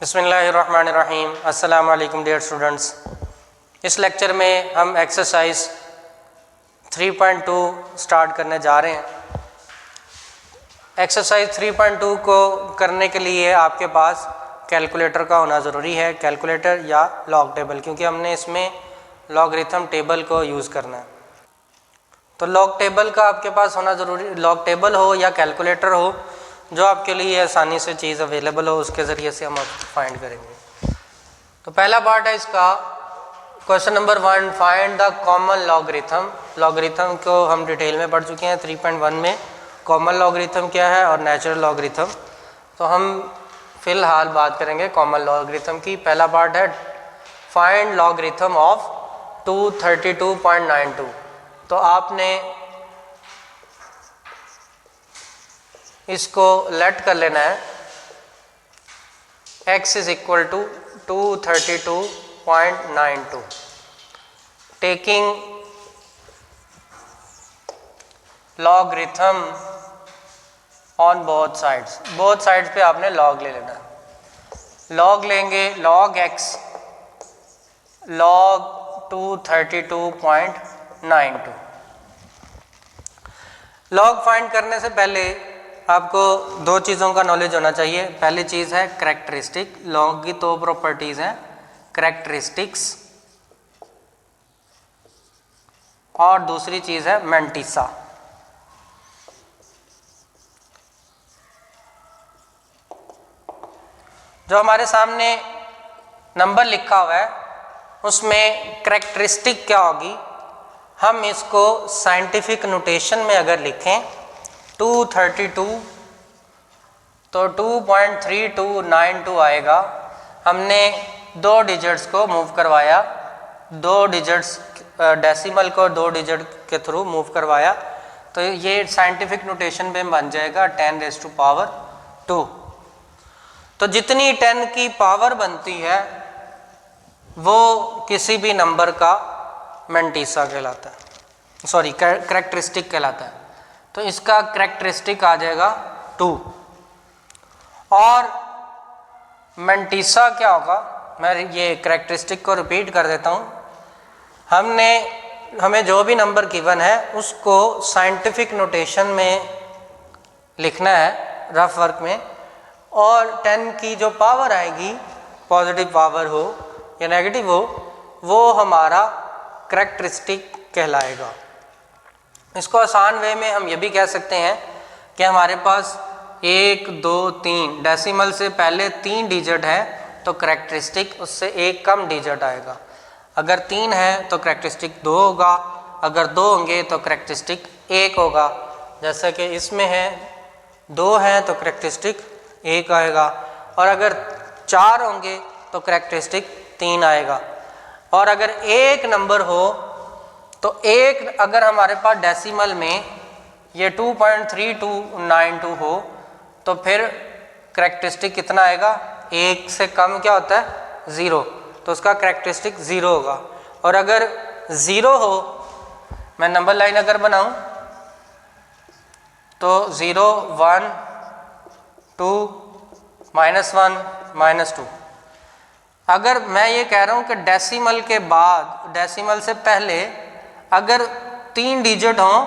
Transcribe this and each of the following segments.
बिस्मिल्लाहिर्रहमानिर्रहीम। अस्सलाम वालेकुम डियर स्टूडेंट्स। इस लेक्चर में हम एक्सरसाइज 3.2 स्टार्ट करने जा रहे हैं। एक्सरसाइज 3.2 को करने के लिए आपके पास कैलकुलेटर का होना ज़रूरी है, कैलकुलेटर या लॉग टेबल, क्योंकि हमने इसमें लॉगरिथम टेबल को यूज़ करना है। तो लॉग टेबल का आपके पास होना ज़रूरी, लॉग टेबल हो या कैलकुलेटर हो, जो आपके लिए आसानी से चीज़ अवेलेबल हो, उसके ज़रिए से हम फाइंड करेंगे। तो पहला पार्ट है इसका, question number 1, find the common logarithm. Logarithm को हम डिटेल में पढ़ चुके हैं 3.1 में, कॉमन लॉगरिथम क्या है और नेचुरल लॉगरिथम। तो हम फिलहाल बात करेंगे कॉमन लॉगरिथम की। पहला पार्ट है फाइंड लॉगरिथम ऑफ 232.92। तो आपने इसको लेट कर लेना है, x is equal to 232.92, taking logarithm on both sides. Both sides पे आपने लॉग ले लेना है। लॉग लेंगे, log x log 232.92। Log find करने से पहले आपको दो चीज़ों का नॉलेज होना चाहिए। पहली चीज़ है करैक्टरिस्टिक। लॉग की दो प्रॉपर्टीज़ हैं, करैक्टरिस्टिक्स, और दूसरी चीज़ है मैंटिसा। जो हमारे सामने नंबर लिखा हुआ है उसमें करैक्टरिस्टिक क्या होगी, हम इसको साइंटिफिक नोटेशन में अगर लिखें 232 तो 2.3292 आएगा। हमने दो डिजिट्स को मूव करवाया, दो डिजिट्स डेसिमल को दो डिजिट के थ्रू मूव करवाया, तो ये साइंटिफिक नोटेशन में बन जाएगा 10⁻²। तो जितनी 10 की पावर बनती है वो किसी भी नंबर का मैंटिसा कहलाता है, सॉरी करैक्टरिस्टिक कहलाता है। तो इसका करैक्टरिस्टिक आ जाएगा 2। और मैंटिसा क्या होगा, मैं ये करैक्टरिस्टिक को रिपीट कर देता हूँ। हमें जो भी नंबर गिवन है उसको साइंटिफिक नोटेशन में लिखना है, रफ वर्क में, और 10 की जो पावर आएगी, पॉजिटिव पावर हो या नेगेटिव हो, वो हमारा करैक्टरिस्टिक कहलाएगा। इसको आसान वे में हम ये भी कह सकते हैं कि हमारे पास 1 2 3 डेसिमल से पहले 3 डिजिट है तो करैक्टरिस्टिक उससे एक कम डिजिट आएगा। अगर 3 है तो करैक्टरिस्टिक 2 होगा, अगर 2 होंगे तो करैक्टरिस्टिक 1 होगा। जैसा कि इसमें है 2 है तो करैक्टरिस्टिक 1 आएगा, और अगर 4 होंगे तो करैक्टरिस्टिक 3 आएगा। और अगर एक नंबर हो तो एक, अगर हमारे पास डेसिमल में ये 2.3292 हो तो फिर करैक्टरिस्टिक कितना आएगा, 1 से कम क्या होता है, 0, तो उसका करैक्टरिस्टिक 0 होगा। और अगर 0 हो, मैं नंबर लाइन अगर बनाऊं तो 0 1 2 -1 -2। अगर मैं ये कह रहा हूँ कि डेसिमल के बाद, डेसिमल से पहले अगर 3 डिजिट हों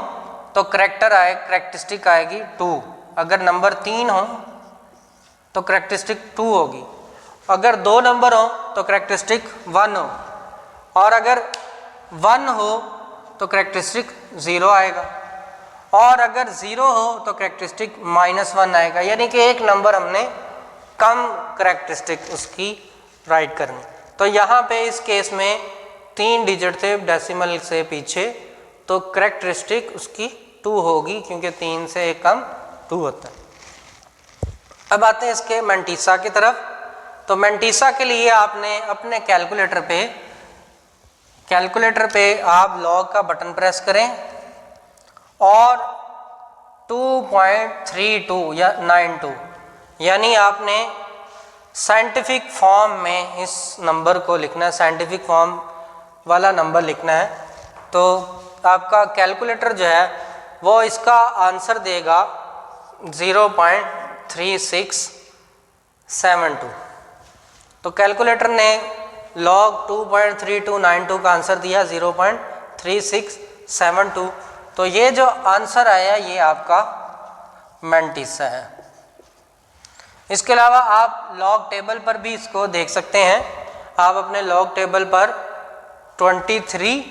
तो करैक्टरिस्टिक आएगी 2। अगर नंबर 3 हो तो करैक्टरिस्टिक 2 होगी। अगर 2 नंबर हो तो करैक्टरिस्टिक 1 हो, और अगर 1 हो तो करैक्टरिस्टिक 0 आएगा, और अगर 0 हो तो करैक्टरिस्टिक -1 आएगा। यानी कि एक नंबर हमने कम करैक्टरिस्टिक उसकी राइट करनी। तो यहाँ पे इस केस में 3 डिजिट थे डेसिमल से पीछे, तो करैक्टरिस्टिक उसकी 2 होगी, क्योंकि 3 से एक कम 2 होता है। अब आते हैं इसके मैंटिसा की तरफ। तो मैंटिसा के लिए आपने अपने कैलकुलेटर पे आप लॉग का बटन प्रेस करें और 2.32 या 92, यानी आपने साइंटिफिक फॉर्म में इस नंबर को लिखना है, साइंटिफिक फॉर्म वाला नंबर लिखना है। तो आपका कैलकुलेटर जो है वो इसका आंसर देगा 0.3672। तो कैलकुलेटर ने log 2.3292 का आंसर दिया 0.3672। तो ये जो आंसर आया ये आपका मैंटिसा है। इसके अलावा आप लॉग टेबल पर भी इसको देख सकते हैं। आप अपने लॉग टेबल पर 23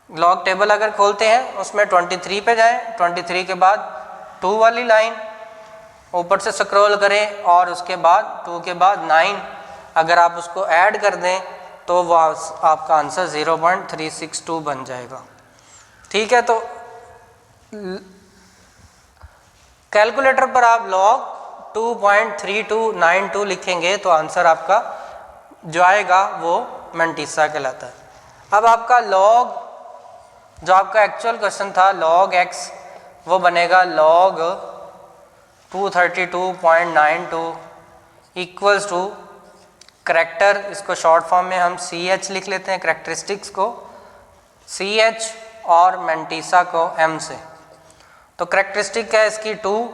लॉग टेबल अगर खोलते हैं उसमें 23 पे जाएं, 23 के बाद 2 वाली लाइन ऊपर से स्क्रॉल करें और उसके बाद 2 के बाद 9 अगर आप उसको ऐड कर दें तो वह आपका आंसर 0.362 बन जाएगा। ठीक है, तो कैलकुलेटर पर आप log 2.3292 लिखेंगे तो आंसर आपका जो आएगा वो मैंटिसा कहलाता है। अब आपका log जो आपका एक्चुअल क्वेश्चन था log x वो बनेगा log 232.92 इक्वल्स टू करैक्टर, इसको शॉर्ट फॉर्म में हम CH लिख लेते हैं, करैक्टरिस्टिक्स को CH और मैंटिसा को M से। तो करैक्टरिस्टिक है इसकी 2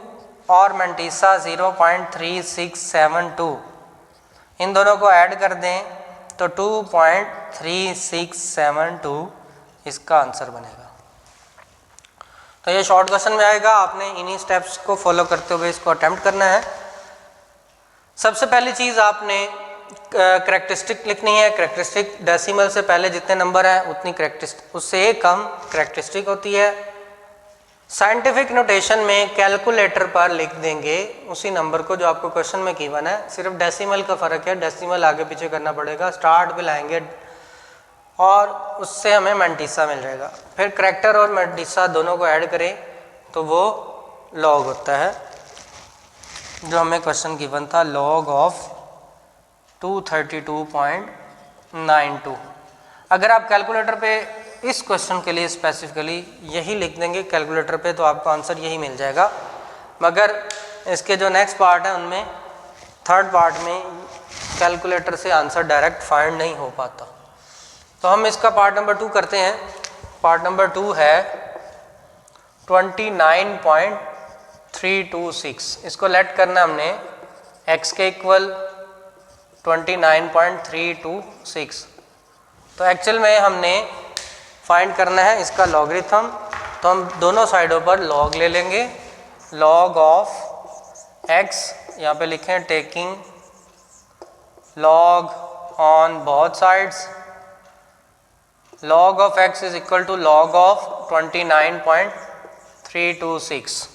और मैंटिसा 0.3672, इन दोनों को ऐड कर दें तो 2.3672 इसका आंसर बनेगा। तो ये शॉर्ट क्वेश्चन में आएगा, आपने इन्हीं स्टेप्स को फॉलो करते हुए इसको अटेम्प्ट करना है। सबसे पहली चीज़ आपने करैक्टरिस्टिक लिखनी है। करैक्टरिस्टिक डेसिमल से पहले जितने नंबर हैं उतनी करैक्टरिस्टिक, उससे एक कम करैक्टरिस्टिक होती है। साइंटिफिक नोटेशन में कैलकुलेटर पर लिख देंगे उसी नंबर को जो आपको क्वेश्चन में गिवन है, सिर्फ डेसिमल का फ़र्क है, डेसिमल आगे पीछे करना पड़ेगा, स्टार्ट भी लाएंगे और उससे हमें मैंटिसा मिल जाएगा। फिर करैक्टर और मैंटिसा दोनों को ऐड करें तो वो लॉग होता है जो हमें क्वेश्चन गिवन था, लॉग ऑफ 232.92। अगर आप कैलकुलेटर पे इस क्वेश्चन के लिए स्पेसिफिकली यही लिख देंगे कैलकुलेटर पे तो आपको आंसर यही मिल जाएगा। मगर इसके जो नेक्स्ट पार्ट है उनमें थर्ड पार्ट में कैलकुलेटर से आंसर डायरेक्ट फाइंड नहीं हो पाता। तो हम इसका पार्ट नंबर 2 करते हैं। पार्ट नंबर 2 है 29.326। इसको लेट करना हमने x के इक्वल 29.326। तो एक्चुअल में हमने फाइंड करना है इसका लॉगरिथम, तो हम दोनों साइडों पर लॉग ले लेंगे। लॉग ऑफ x यहाँ पे लिखें, taking log on both sides, log of x is equal to log of 29.326।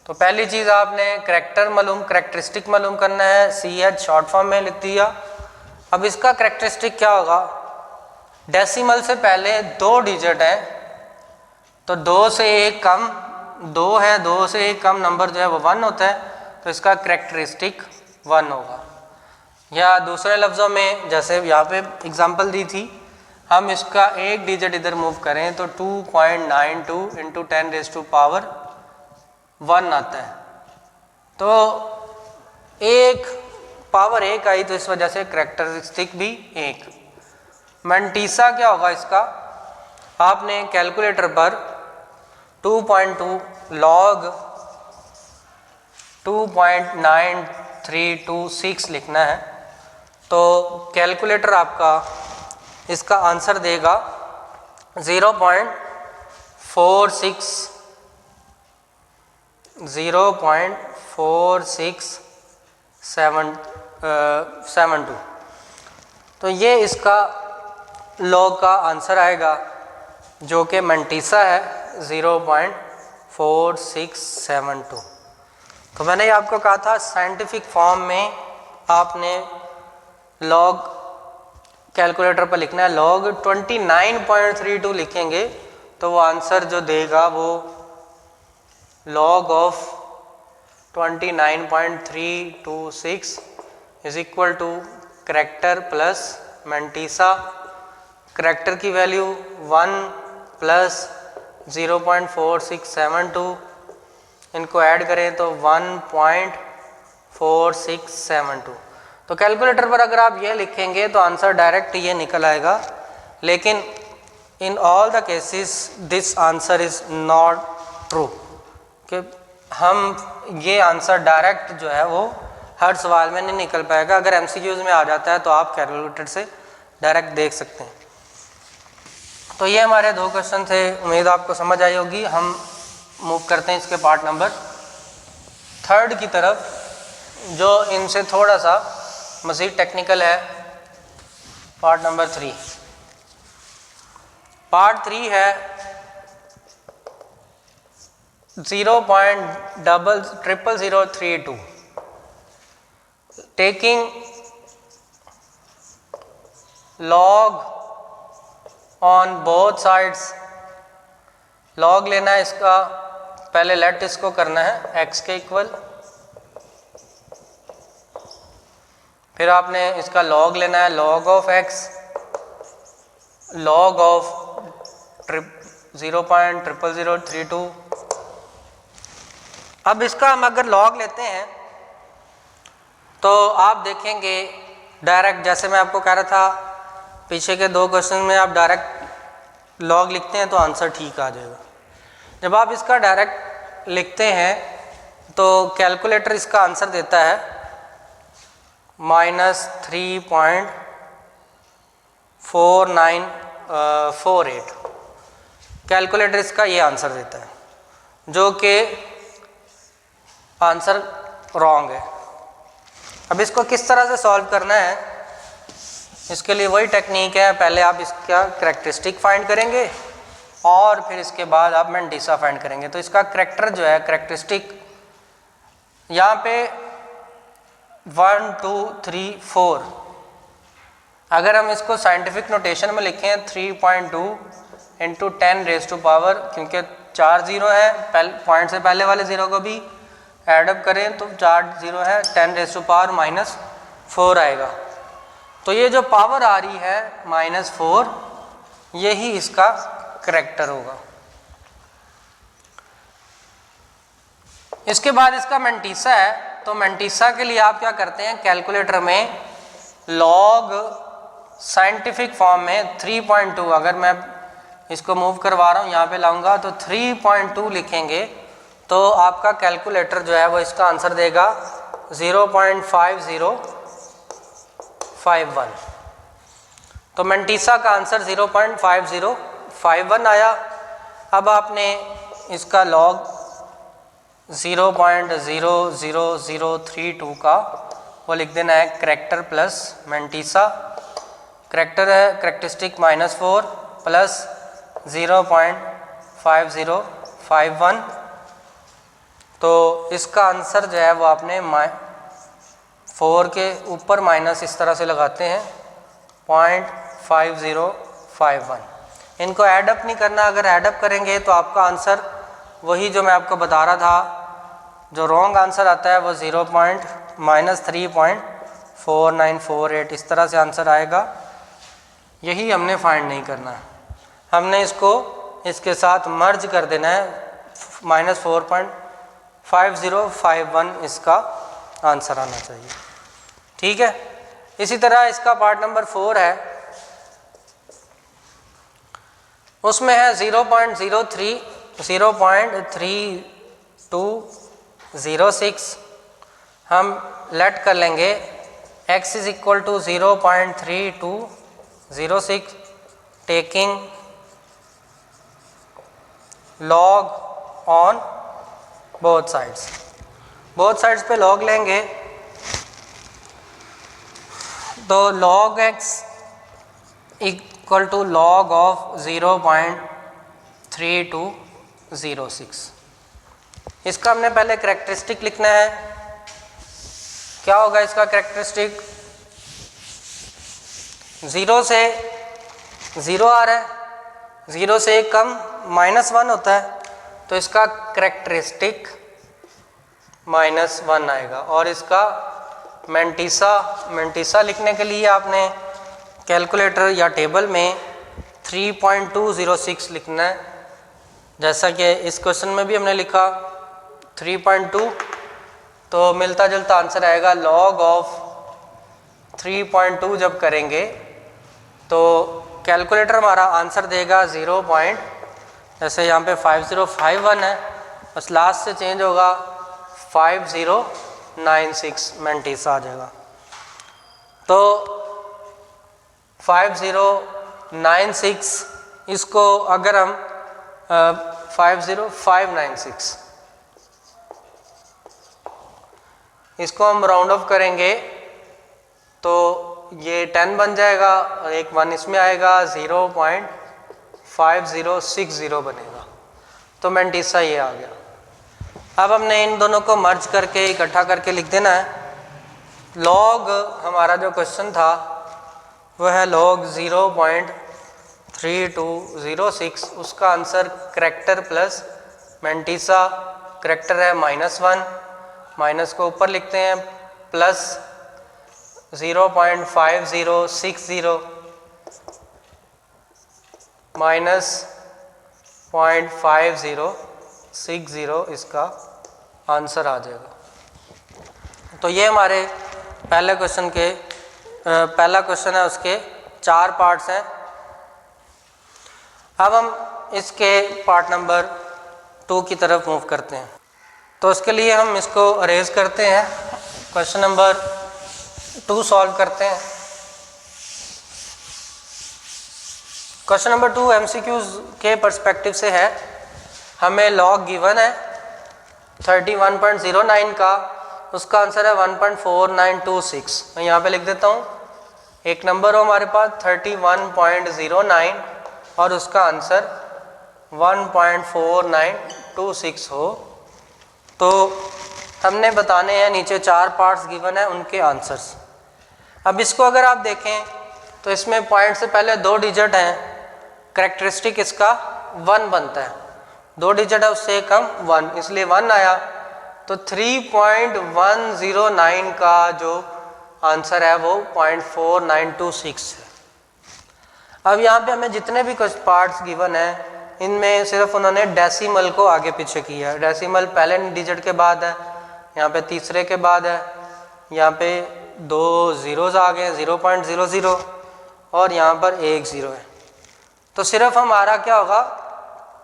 तो पहली चीज़ आपने करैक्टरिस्टिक मालूम करना है, CH शॉर्ट फॉर्म में लिख दिया। अब इसका करैक्टरिस्टिक क्या होगा, डेसिमल से पहले 2 डिजिट है तो 2 से एक कम 2 है, 2 से एक कम नंबर जो है वो 1 होता है, तो इसका करैक्टरिस्टिक 1 होगा। या दूसरे लफ्ज़ों में जैसे यहाँ पे एग्जांपल दी थी, हम इसका एक डिजिट इधर मूव करें तो 2.92 इंटू 10⁻1 आता है। तो एक पावर 1 आई तो इस वजह से करैक्टरिस्टिक भी 1। मैंटिसा क्या होगा इसका, आपने कैलकुलेटर पर 2.2 लॉग 2.9326 लिखना है। तो कैलकुलेटर आपका इसका आंसर देगा 0.4672। तो ये इसका लॉग का आंसर आएगा जो कि मैंटिसा है 0.4672। तो मैंने आपको कहा था साइंटिफिक फॉर्म में आपने लॉग कैलकुलेटर पर लिखना है। लॉग 29.32 लिखेंगे तो वो आंसर जो देगा वो log of 29.326 is equal to character plus mantissa. Character की वैल्यू 1 प्लस 0.4672, इनको ऐड करें तो 1.4672। तो कैलकुलेटर पर अगर आप ये लिखेंगे तो आंसर डायरेक्ट ये निकल आएगा, लेकिन in all the cases this answer is not true कि हम ये आंसर डायरेक्ट जो है वो हर सवाल में नहीं निकल पाएगा। अगर एमसीक्यूज़ में आ जाता है तो आप कैलकुलेटर से डायरेक्ट देख सकते हैं। तो ये हमारे 2 क्वेश्चन थे, उम्मीद आपको समझ आई होगी। हम मूव करते हैं इसके पार्ट नंबर 3 की तरफ, जो इनसे थोड़ा सा मज़ीद टेक्निकल है। पार्ट नंबर 3, पार्ट 3 है 0.000032 taking log on both sides. Log लेना है इसका, पहले लेट इसको करना है x के इक्वल, फिर आपने इसका लॉग लेना है log of x, log of 0.000032। अब इसका हम अगर लॉग लेते हैं तो आप देखेंगे डायरेक्ट, जैसे मैं आपको कह रहा था पीछे के 2 क्वेश्चन में आप डायरेक्ट लॉग लिखते हैं तो आंसर ठीक आ जाएगा। जब आप इसका डायरेक्ट लिखते हैं तो कैलकुलेटर इसका आंसर देता है -3.4948। कैलकुलेटर इसका ये आंसर देता है, जो कि आंसर रॉन्ग है। अब इसको किस तरह से सॉल्व करना है, इसके लिए वही टेक्निक है। पहले आप इसका करैक्टरिस्टिक फाइंड करेंगे और फिर इसके बाद आप मैंटीसा फाइंड करेंगे। तो इसका करैक्टर जो है, करैक्टरिस्टिक यहाँ पे 1 2 3 4, अगर हम इसको साइंटिफिक नोटेशन में लिखें 3.2 इंटू 10 रेज़ टू पावर, क्योंकि 4 ज़ीरो है, पॉइंट से पहले वाले ज़ीरो को भी एडअप करें तो 4 ज़ीरो है, 10 रेज़ टू पावर -4 आएगा। तो ये जो पावर आ रही है -4, यही इसका करैक्टर होगा। इसके बाद इसका मैंटीसा है, तो मैंटीसा के लिए आप क्या करते हैं, कैलकुलेटर में लॉग साइंटिफिक फॉर्म में 3.2, अगर मैं इसको मूव करवा रहा हूँ यहाँ पे लाऊंगा तो 3.2 लिखेंगे तो आपका कैलकुलेटर जो है वो इसका आंसर देगा 0.5051। तो मैंटीसा का आंसर 0.5051 आया। अब आपने इसका लॉग 0.00032 का वो लिख देना है करैक्टर प्लस मैंटीसा। करैक्टर है करैक्टरिस्टिक -4 प्लस 0.5051। तो इसका आंसर जो है वो आपने 4 के ऊपर माइनस इस तरह से लगाते हैं 0.5051। इनको ऐडअप नहीं करना, अगर ऐडअप करेंगे तो आपका आंसर वही जो मैं आपको बता रहा था, जो रॉन्ग आंसर आता है वो -3.4948 इस तरह से आंसर आएगा। यही हमने फाइंड नहीं करना है, हमने इसको इसके साथ मर्ज कर देना है। -4.5051 इसका आंसर आना चाहिए। ठीक है, इसी तरह इसका पार्ट नंबर 4 है, उसमें है 0.3206। हम लेट कर लेंगे x is equal to 0.3206 taking log on both sides. Both sides पे लॉग लेंगे तो log x equal to log of 0.3206। इसका हमने पहले करैक्टरिस्टिक लिखना है। क्या होगा इसका करैक्टरिस्टिक, 0 से 0 आ रहा है, 0 से एक कम -1 होता है, तो इसका करैक्टरिस्टिक -1 आएगा। और इसका मैंटीसा लिखने के लिए आपने कैलकुलेटर या टेबल में 3.206 लिखना है, जैसा कि इस क्वेश्चन में भी हमने लिखा 3.2, तो मिलता जुलता आंसर आएगा। लॉग ऑफ 3.2 जब करेंगे तो कैलकुलेटर हमारा आंसर देगा 0. जैसे यहाँ पे 5051 है, बस लास्ट से चेंज होगा 50 5096 मेंटिसा आ जाएगा। तो 5096 इसको अगर हम 50596 इसको हम राउंड ऑफ करेंगे तो ये 10 बन जाएगा और एक 1 इसमें आएगा, 0.5060 बनेगा। तो मेंटिसा ये आ गया। अब हमने इन दोनों को मर्ज करके इकट्ठा करके लिख देना है। लॉग हमारा जो क्वेश्चन था वह है लॉग 0.3206, उसका answer character plus mantissa. Character है -1, माइनस को ऊपर लिखते हैं, प्लस 0.5060 माइनस 0.5060 इसका आंसर आ जाएगा। तो ये हमारे पहले क्वेश्चन के पहला क्वेश्चन है, उसके 4 पार्ट्स हैं। अब हम इसके पार्ट नंबर 2 की तरफ मूव करते हैं। तो उसके लिए हम इसको अरेज करते हैं, क्वेश्चन नंबर 2 सॉल्व करते हैं। क्वेश्चन नंबर 2 एमसीक्यूज के पर्सपेक्टिव से है। हमें लॉग गिवन है 31.09 का, उसका आंसर है 1.4926। मैं यहाँ पे लिख देता हूँ, एक नंबर हो हमारे पास 31.09 और उसका आंसर 1.4926 हो। तो हमने बताने हैं, नीचे 4 पार्ट्स गिवन है, उनके आंसर्स। अब इसको अगर आप देखें तो इसमें पॉइंट से पहले 2 डिजिट हैं, करैक्टरिस्टिक इसका 1 बनता है, 2 डिजिट है उससे कम 1, इसलिए 1 आया। तो 3.109 का जो आंसर है वो 0.4926 है। अब यहाँ पे हमें जितने भी कुछ पार्ट्स गिवन है इनमें सिर्फ उन्होंने डेसिमल को आगे पीछे किया है। डेसिमल पहले डिजिट के बाद है, यहाँ पे तीसरे के बाद है, यहाँ पे 2 ज़ीरोज़ आ गए 0.00 और यहाँ पर 1 ज़ीरो है। तो सिर्फ हमारा क्या होगा,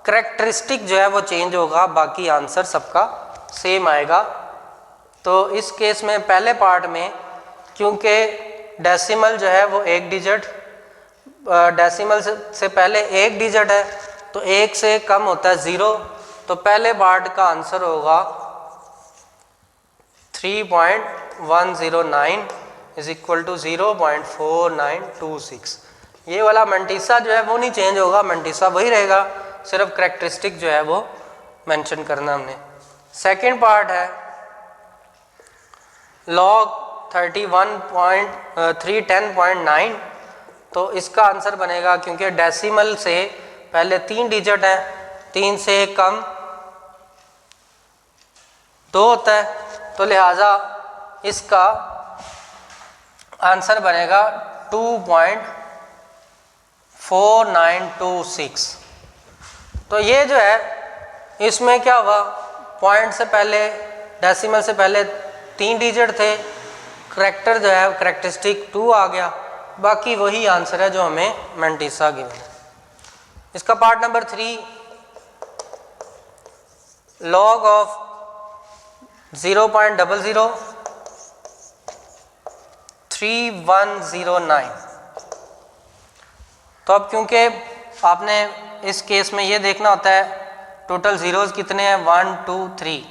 करैक्टरिस्टिक जो है वो चेंज होगा, बाकी आंसर सबका सेम आएगा। तो इस केस में पहले पार्ट में क्योंकि डेसिमल जो है वो 1 डिजिट, डेसिमल से पहले 1 डिजिट है तो 1 से कम होता है 0, तो पहले पार्ट का आंसर होगा 3.109 इज इक्वल टू 0.4926। ये वाला मेंटिसा जो है वो नहीं चेंज होगा, मेंटिसा वही रहेगा, सिर्फ करैक्टरिस्टिक जो है वो मेंशन करना हमने। सेकंड पार्ट है लॉग 310.9, तो इसका आंसर बनेगा, क्योंकि डेसिमल से पहले 3 डिजिट है, 3 से कम 2 होता है, तो लिहाजा इसका आंसर बनेगा 2.4926। तो ये जो है इसमें क्या हुआ, पॉइंट से पहले, डेसिमल से पहले 3 डिजिट थे, करैक्टर जो है करैक्टरिस्टिक 2 आ गया, बाकी वही आंसर है जो हमें मेंटिसा गिवन है। इसका पार्ट नंबर 3, लॉग ऑफ 0.003109। तो अब क्योंकि आपने इस केस में ये देखना होता है टोटल ज़ीरोज़ कितने हैं, 1 2 3,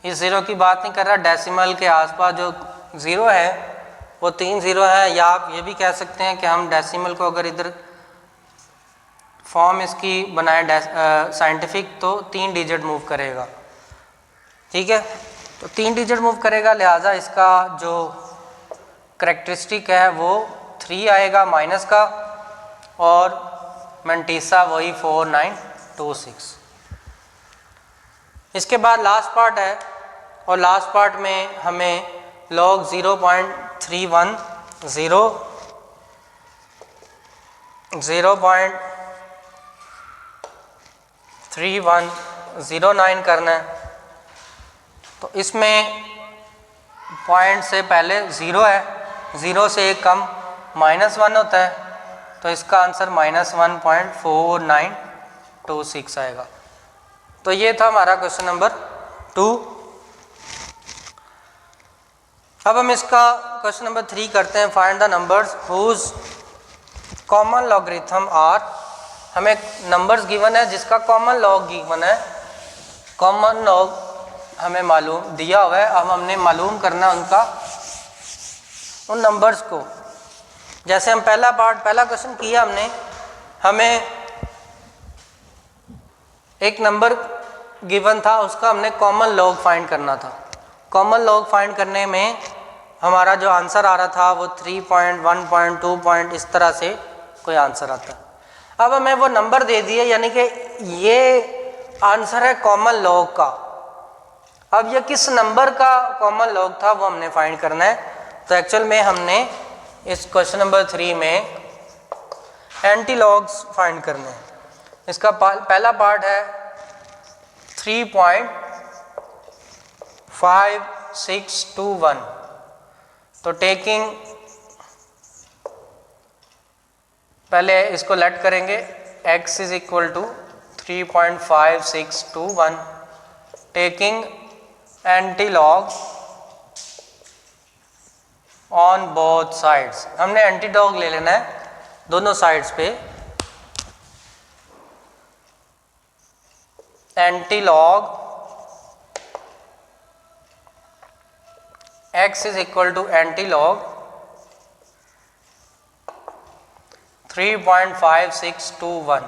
इस ज़ीरो की बात नहीं कर रहा, डेसिमल के आसपास जो ज़ीरो है वो 3 ज़ीरो है। या आप ये भी कह सकते हैं कि हम डेसिमल को अगर इधर फॉर्म इसकी बनाए साइंटिफिक, तो 3 डिजिट मूव करेगा, ठीक है, तो 3 डिजिट मूव करेगा, लिहाजा इसका जो करैक्टरिस्टिक है वो 3 आएगा माइनस का, और मेंटिसा वही 4926। इसके बाद लास्ट पार्ट है, और लास्ट पार्ट में हमें लॉग 0.3109 करना है। तो इसमें पॉइंट से पहले 0 है, 0 से एक कम -1 होता है, तो इसका आंसर -1.4926 आएगा। तो ये था हमारा क्वेश्चन नंबर 2। अब हम इसका क्वेश्चन नंबर 3 करते हैं। Find the numbers whose common logarithm are. हमें नंबर्स गिवन है जिसका कॉमन लॉग गिवन है, कॉमन लॉग हमें मालूम दिया हुआ है। अब हमने मालूम करना उनका उन नंबर्स को। जैसे हम पहला क्वेश्चन किया हमने, हमें एक नंबर गिवन था, उसका हमने कॉमन लॉग फाइंड करना था। कॉमन लॉग फाइंड करने में हमारा जो आंसर आ रहा था वो 3.1.2 इस तरह से कोई आंसर आता है। अब हमें वो नंबर दे दिए, यानी कि ये आंसर है कॉमन लॉग का। अब ये किस नंबर का कॉमन लॉग था वो हमने फाइंड करना है। तो एक्चुअल में हमने इस क्वेश्चन नंबर 3 में एंटी लॉग्स फाइंड करने हैं। इसका पहला पार्ट है 3.5621। तो टेकिंग, पहले इसको लेट करेंगे, x is equal to 3.5621 taking antilog on both sides. हमने एंटी लॉग ले लेना है दोनों साइड्स पे। Antilog x is equal to antilog 3.5621।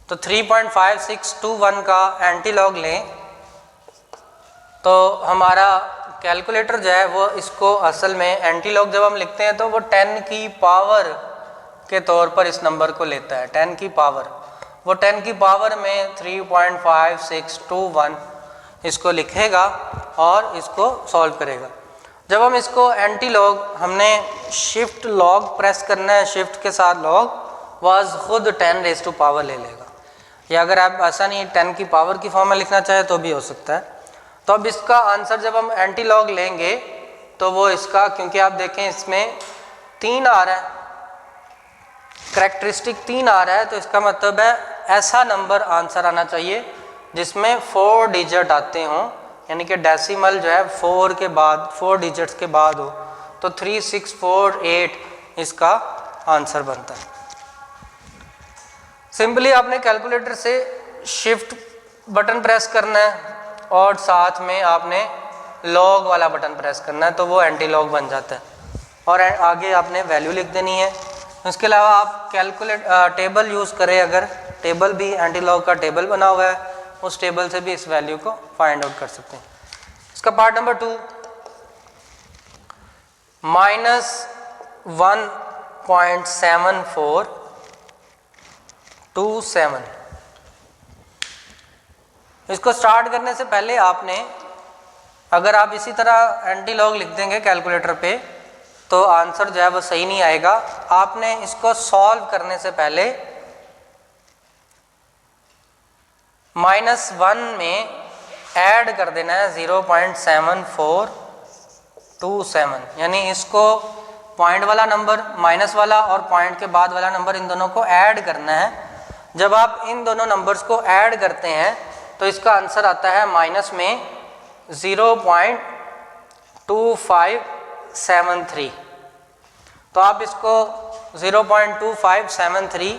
तो 3.5621 का एंटी लॉग लें तो हमारा कैलकुलेटर जो है वो इसको असल में एंटी लॉग जब हम लिखते हैं तो वो 10 की पावर के तौर पर इस नंबर को लेता है। 10 की पावर, वो 10 की पावर में 3.5621 इसको लिखेगा और इसको सॉल्व करेगा। जब हम इसको एंटी लॉग, हमने शिफ्ट लॉग प्रेस करना है, शिफ्ट के साथ लॉग, वाज खुद 10 रेज़ टू पावर ले लेगा। या अगर आप ऐसा नहीं 10 की पावर की फॉर्म में लिखना चाहे तो भी हो सकता है। तो अब इसका आंसर जब हम एंटी लॉग लेंगे तो वो इसका, क्योंकि आप देखें इसमें 3 आ रहा है, करैक्टरिस्टिक 3 आ रहा है, तो इसका मतलब है ऐसा नंबर आंसर आना चाहिए जिसमें 4 डिजिट आते हों, यानी कि डेसिमल जो है 4 के बाद, 4 डिजिट्स के बाद हो। तो 3648 इसका आंसर बनता है। सिंपली आपने कैलकुलेटर से शिफ्ट बटन प्रेस करना है और साथ में आपने लॉग वाला बटन प्रेस करना है, तो वो एंटी लॉग बन जाता है और आगे आपने वैल्यू लिख देनी है। इसके अलावा आप टेबल यूज़ करें, अगर टेबल भी एंटी लॉग का टेबल बना हुआ है, उस टेबल से भी इस वैल्यू को फाइंड आउट कर सकते हैं। इसका पार्ट नंबर 2, -1.7427। इसको स्टार्ट करने से पहले आपने, अगर आप इसी तरह एंटी लॉग लिख देंगे कैलकुलेटर पे तो आंसर जो है वो सही नहीं आएगा। आपने इसको सॉल्व करने से पहले -1 में ऐड कर देना है 0.7427, यानी इसको पॉइंट वाला नंबर, माइनस वाला और पॉइंट के बाद वाला नंबर, इन दोनों को ऐड करना है। जब आप इन दोनों नंबर्स को ऐड करते हैं तो इसका आंसर आता है माइनस में 0.2573। तो आप इसको 0.2573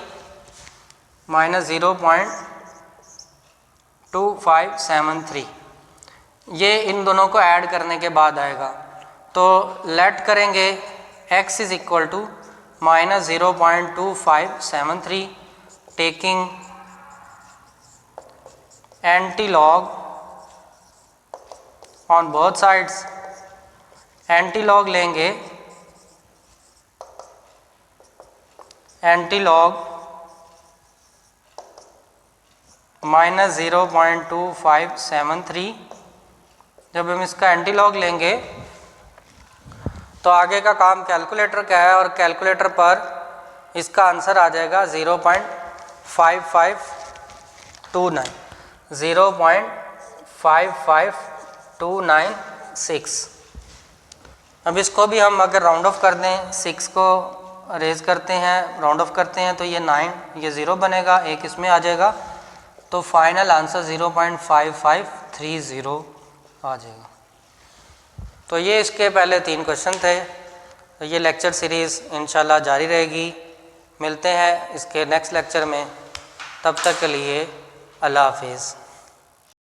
माइनस 0.2573 ये इन दोनों को ऐड करने के बाद आएगा। तो लेट करेंगे x is equal to minus 0.2573 taking antilog on both sides. Antilog लेंगे, एंटी लॉग माइनस 0.2573। जब हम इसका एंटी लॉग लेंगे तो आगे का काम कैलकुलेटर का है और कैलकुलेटर पर इसका आंसर आ जाएगा 0.5529, 0.55296। अब इसको भी हम अगर राउंड ऑफ कर दें, 6 को रेज करते हैं, राउंड ऑफ करते हैं तो ये 9, ये 0 बनेगा, एक इसमें आ जाएगा। तो फाइनल आंसर 0.5530 आ जाएगा। तो ये इसके पहले 3 क्वेश्चन थे। तो ये लेक्चर सीरीज़ इंशाल्लाह जारी रहेगी। मिलते हैं इसके नेक्स्ट लेक्चर में, तब तक के लिए अल्लाह हाफिज़।